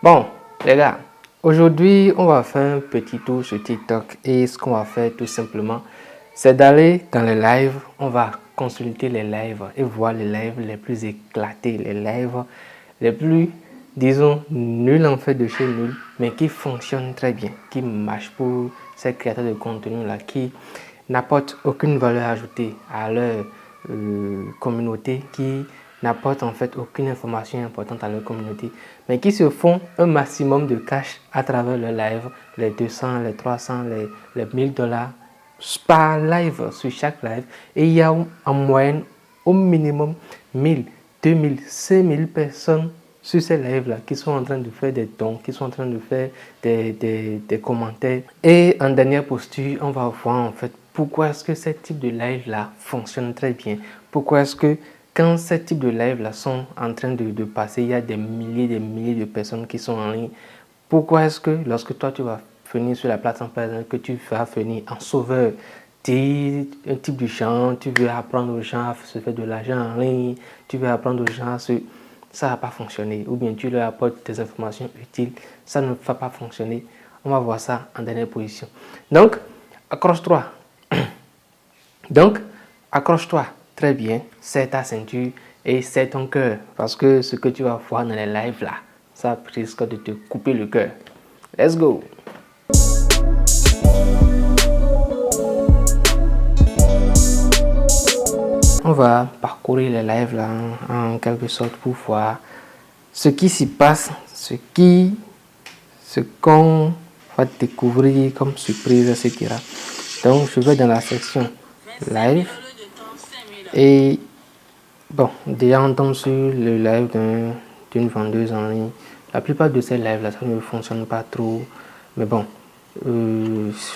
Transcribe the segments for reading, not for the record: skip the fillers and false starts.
Bon, les gars, aujourd'hui, on va faire un petit tour sur TikTok et ce qu'on va faire tout simplement, c'est d'aller dans les lives. On va consulter les lives et voir les lives les plus éclatés, les lives les plus, disons, nuls en fait de chez nul, mais qui fonctionnent très bien, qui marchent pour ces créateurs de contenu là, qui n'apportent aucune valeur ajoutée à leur communauté, qui n'apportent en fait aucune information importante à leur communauté, mais qui se font un maximum de cash à travers le live, les 200, les 300, les 1000 dollars par live, sur chaque live. Et il y a en moyenne au minimum 1000, 2000, 5000 personnes sur ces lives-là qui sont en train de faire des dons, qui sont en train de faire des commentaires. Et en dernière posture, on va voir en fait pourquoi est-ce que ce type de live-là fonctionne très bien. Pourquoi est-ce que quand ce type de live-là sont en train de passer, il y a des milliers de personnes qui sont en ligne. Pourquoi est-ce que lorsque toi tu vas venir sur la plateforme, par exemple, que tu vas venir en sauveur, un type de chant, tu veux apprendre aux gens à se faire de l'argent en ligne, tu veux apprendre aux gens à se... Ça ne va pas fonctionner. Ou bien tu leur apportes des informations utiles, ça ne va pas fonctionner. On va voir ça en dernière position. Donc, accroche-toi. Donc, accroche-toi très bien, serre ta ceinture et serre ton cœur. Parce que ce que tu vas voir dans les lives là, ça risque de te couper le cœur. Let's go! On va parcourir les lives là en quelque sorte pour voir ce qui s'y passe, ce qu'on va découvrir comme surprise, etc. Donc, je vais dans la section live et bon, déjà on tombe sur le live d'une vendeuse en ligne. La plupart de ces lives là, ça ne fonctionne pas trop, mais bon,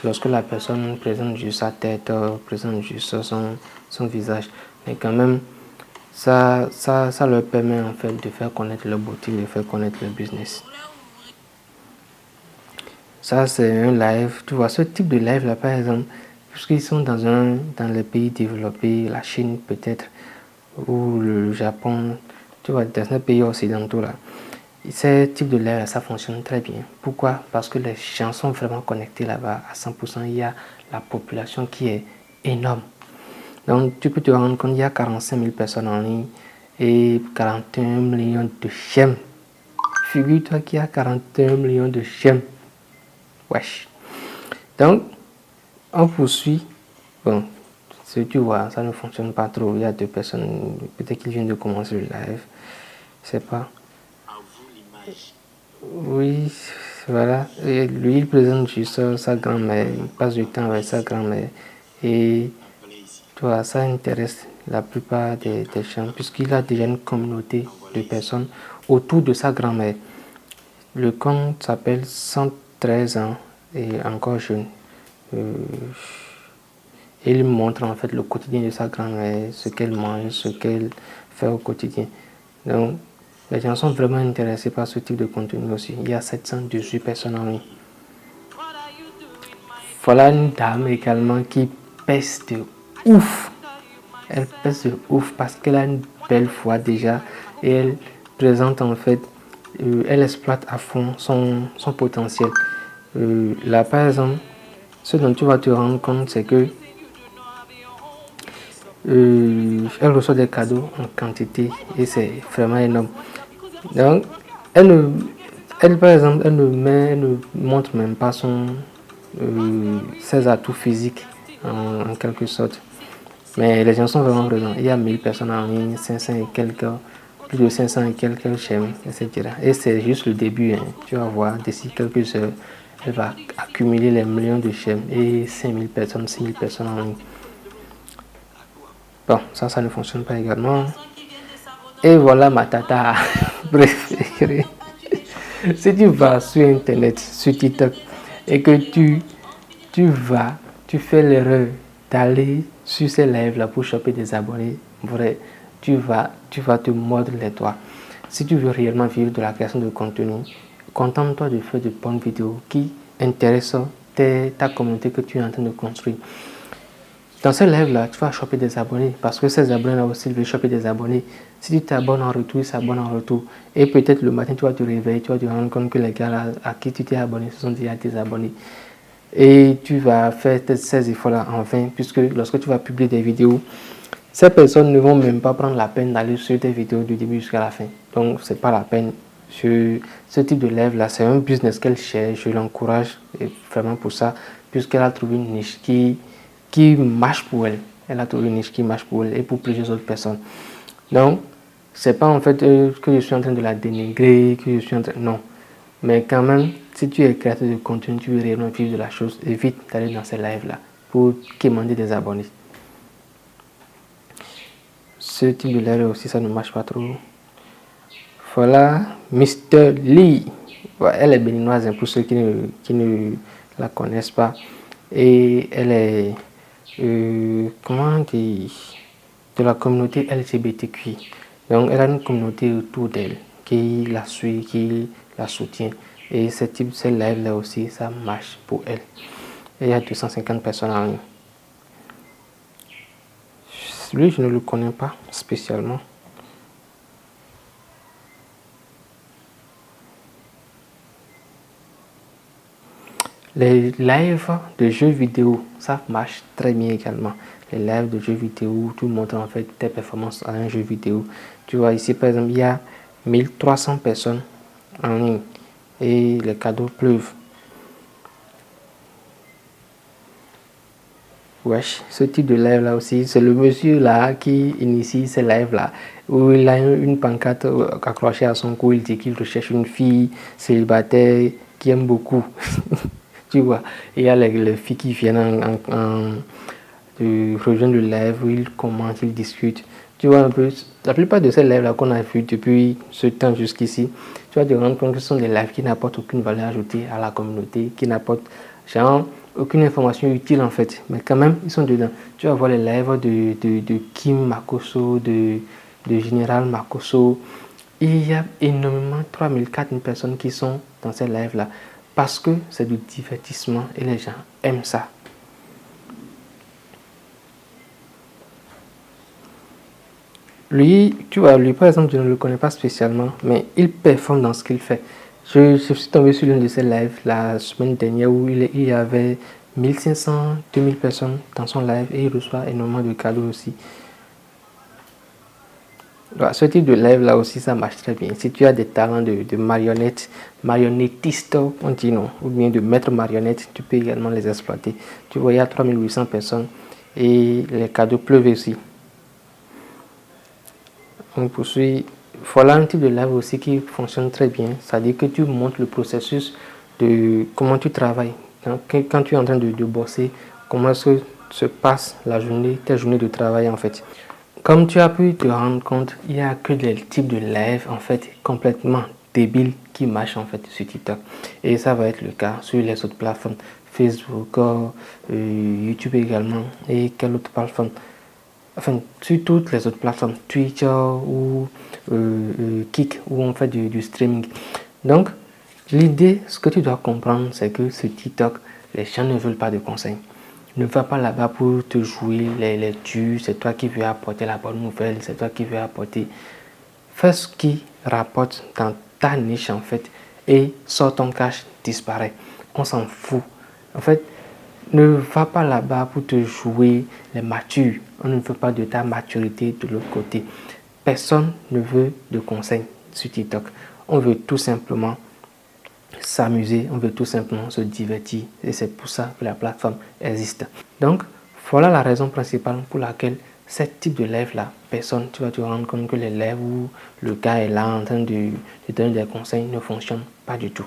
lorsque la personne présente juste sa tête, présente juste son visage, mais quand même, ça leur permet en fait de faire connaître leur boutique, de faire connaître leur business. Ça, c'est un live. Tu vois, ce type de live là, par exemple, puisqu'ils sont dans les pays développés, la Chine peut-être, ou le Japon, tu vois, dans les pays occidentaux là, ce type de live là, ça fonctionne très bien. Pourquoi? Parce que les gens sont vraiment connectés là-bas à 100%. Il y a la population qui est énorme. Donc, tu peux te rendre compte qu'il y a 45 000 personnes en ligne et 41 millions de j'aime. Figure-toi qu'il y a 41 millions de j'aime. Wesh. Donc, on poursuit. Bon, ce que tu vois, ça ne fonctionne pas trop. Il y a deux personnes, peut-être qu'ils viennent de commencer le live. Je sais pas. Oui, voilà. Et lui, il présente juste sa grand-mère. Il passe du temps avec sa grand-mère. Et tu vois, ça intéresse la plupart des gens, puisqu'il a déjà une communauté de personnes autour de sa grand-mère. Le compte s'appelle 113 ans et encore jeune. Il montre en fait le quotidien de sa grand-mère, ce qu'elle mange, ce qu'elle fait au quotidien. Donc, les gens sont vraiment intéressés par ce type de contenu aussi. Il y a 718 personnes en ligne. Voilà une dame également qui pèse de ouf. Elle pèse de ouf parce qu'elle a une belle voix déjà et elle présente en fait, elle exploite à fond son potentiel. Là par exemple, ce dont tu vas te rendre compte, c'est que elle reçoit des cadeaux en quantité et c'est vraiment énorme. Donc, elle par exemple, elle ne montre même pas ses atouts physiques en quelque sorte. Mais les gens sont vraiment présents. Il y a 1000 personnes en ligne, 500 et quelques, plus de 500 et quelques chaînes, etc. Et c'est juste le début. Hein. Tu vas voir, d'ici quelques heures, elle va accumuler les millions de chaînes et 5000 personnes, 6000 personnes en ligne. Bon, ça ne fonctionne pas également. Et voilà ma tata préférée. Si tu vas sur Internet, sur TikTok, et que tu fais l'erreur d'aller sur ces lives là pour choper des abonnés, vrai, tu vas te mordre les doigts. Si tu veux réellement vivre de la création de contenu, contente-toi de faire de bonnes vidéos qui intéressent ta communauté que tu es en train de construire. Dans ce live là, tu vas choper des abonnés parce que ces abonnés là aussi veulent choper des abonnés. Si tu t'abonnes en retour, ils s'abonnent en retour. Et peut-être le matin, tu vas te réveiller, tu vas te rendre compte que les gars là, à qui tu t'es abonné, ce sont déjà tes abonnés. Et tu vas faire ces efforts-là en vain, puisque lorsque tu vas publier des vidéos, ces personnes ne vont même pas prendre la peine d'aller sur tes vidéos du début jusqu'à la fin. Donc, c'est pas la peine. Ce type de live-là, c'est un business qu'elle cherche. Je l'encourage vraiment pour ça, puisqu'elle a trouvé une niche qui marche pour elle. Elle a trouvé une niche qui marche pour elle et pour plusieurs autres personnes. Donc, c'est pas en fait que je suis en train de la dénigrer, que je suis en train... Non. Mais quand même, si tu es créateur de contenu, tu veux réellement vivre de la chose, évite d'aller dans ces lives-là pour quémander des abonnés. Ce type de live aussi, ça ne marche pas trop. Voilà, Mr. Lee. Ouais, elle est béninoise pour ceux qui ne la connaissent pas. Et elle est, comment dire, de la communauté LGBTQI. Donc, elle a une communauté autour d'elle qui la suit, qui la soutient. Et ce type de live-là aussi, ça marche pour elle. Et il y a 250 personnes en ligne. Lui, je ne le connais pas spécialement. Les lives de jeux vidéo, ça marche très bien également. Les lives de jeux vidéo, tu montres en fait tes performances à un jeu vidéo. Tu vois ici par exemple, il y a 1300 personnes en ligne et les cadeaux pleuvent. Wesh, ce type de live là aussi, c'est le monsieur là qui initie ces lives là, où il a une pancarte accrochée à son cou, il dit qu'il recherche une fille célibataire qui aime beaucoup. Tu vois, il y a les filles qui viennent de rejoindre le live où ils commentent, ils discutent. Tu vois un peu, la plupart de ces lives là qu'on a vu depuis ce temps jusqu'ici, tu vas te rendre compte que ce sont des lives qui n'apportent aucune valeur ajoutée à la communauté, qui n'apportent genre aucune information utile en fait, mais quand même ils sont dedans. Tu vas voir les lives de Kim Makosso, de Général Makosso. Il y a énormément, 3000, 4000 personnes qui sont dans ces lives là parce que c'est du divertissement et les gens aiment ça. Lui, tu vois, lui par exemple, je ne le connais pas spécialement, mais il performe dans ce qu'il fait. Je suis tombé sur l'une de ses lives la semaine dernière où il y avait 1500, 2000 personnes dans son live et il reçoit énormément de cadeaux aussi. Donc, ce type de live là aussi, ça marche très bien. Si tu as des talents de marionnette, marionnettiste, on dit non, ou bien de maître marionnette, tu peux également les exploiter. Tu vois, il y a 3800 personnes et les cadeaux pleuvent aussi. On poursuit. Voilà un type de live aussi qui fonctionne très bien. C'est-à-dire que tu montres le processus de comment tu travailles. Quand tu es en train de bosser, comment est-ce que se passe la journée, tes journées de travail en fait. Comme tu as pu te rendre compte, il n'y a que des types de live en fait complètement débiles qui marchent en fait sur TikTok. Et ça va être le cas sur les autres plateformes, Facebook, YouTube également et quelle autre plateforme. Enfin, sur toutes les autres plateformes, Twitter ou Kik, où on fait du streaming. Donc, l'idée, ce que tu dois comprendre, c'est que sur TikTok, les gens ne veulent pas de conseils. Ne va pas là-bas pour te jouer les durs, c'est toi qui veux apporter la bonne nouvelle, c'est toi qui veux apporter. Fais ce qui rapporte dans ta niche en fait et sort ton cash, disparaît. On s'en fout. En fait, ne va pas là-bas pour te jouer les matures. On ne veut pas de ta maturité de l'autre côté. Personne ne veut de conseils sur TikTok. On veut tout simplement s'amuser, on veut tout simplement se divertir. Et c'est pour ça que la plateforme existe. Donc, voilà la raison principale pour laquelle ce type de live-là, personne, tu vas te rendre compte que les lives où le gars est là en train de donner des conseils ne fonctionnent pas du tout.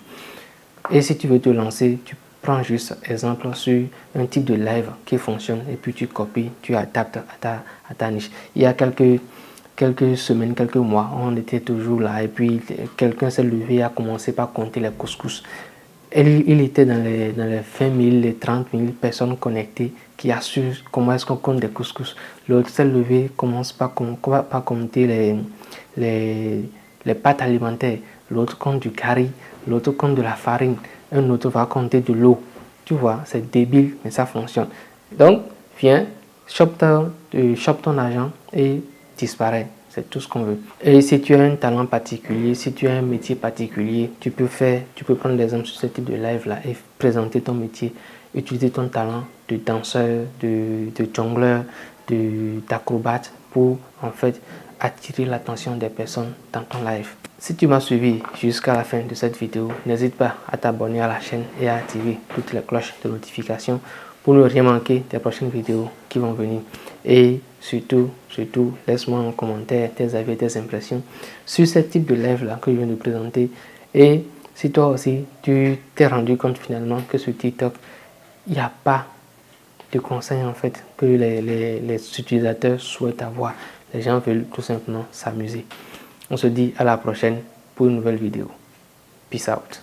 Et si tu veux te lancer, tu prends juste exemple sur un type de live qui fonctionne et puis tu copies, tu adaptes à ta niche. Il y a quelques semaines, quelques mois, on était toujours là et puis quelqu'un s'est levé et a commencé par compter les couscous. Il était dans les 20 000, les 30 000 personnes connectées qui assurent comment est-ce qu'on compte des couscous. L'autre s'est levé, commence par compter les pâtes alimentaires. L'autre compte du curry, l'autre compte de la farine, un autre va compter de l'eau. Tu vois, c'est débile, mais ça fonctionne. Donc, viens, chope ton argent et disparaît. c'est tout ce qu'on veut. Et si tu as un talent particulier, si tu as un métier particulier, tu peux prendre l'exemple sur ce type de live là et présenter ton métier, utiliser ton talent de danseur, de jongleur, d'acrobate pour en fait attirer l'attention des personnes dans ton live. Si tu m'as suivi jusqu'à la fin de cette vidéo, n'hésite pas à t'abonner à la chaîne et à activer toutes les cloches de notification pour ne rien manquer des prochaines vidéos qui vont venir. Et surtout, laisse-moi en commentaire tes avis, tes impressions sur ce type de live là que je viens de présenter. Et si toi aussi, tu t'es rendu compte finalement que sur TikTok, il n'y a pas de conseils en fait que les utilisateurs souhaitent avoir. Les gens veulent tout simplement s'amuser. On se dit à la prochaine pour une nouvelle vidéo. Peace out.